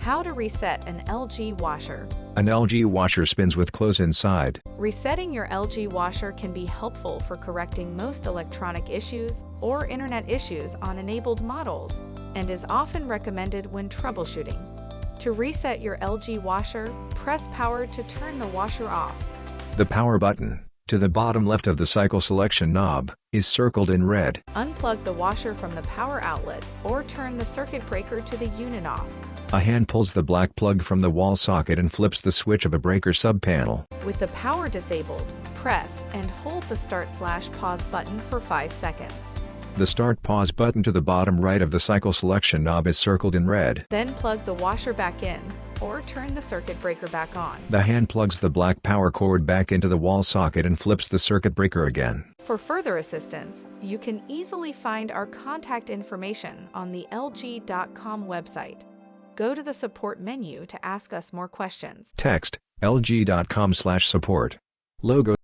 How to reset an LG washer. An LG washer spins with clothes inside. Resetting your LG washer can be helpful for correcting most electronic issues or internet issues on enabled models, and is often recommended when troubleshooting. To reset your LG washer, press power to turn the washer off. The power button, to the bottom left of the cycle selection knob, is circled in red. Unplug the washer from the power outlet or turn the circuit breaker to the unit off. A hand pulls the black plug from the wall socket and flips the switch of a breaker subpanel. With the power disabled, press and hold the Start/Pause button for 5 seconds. The Start/Pause button to the bottom right of the cycle selection knob is circled in red. Then plug the washer back in, or turn the circuit breaker back on. The hand plugs the black power cord back into the wall socket and flips the circuit breaker again. For further assistance, you can easily find our contact information on the LG.com website. Go to the support menu to ask us more questions. Text, lg.com/support. Logo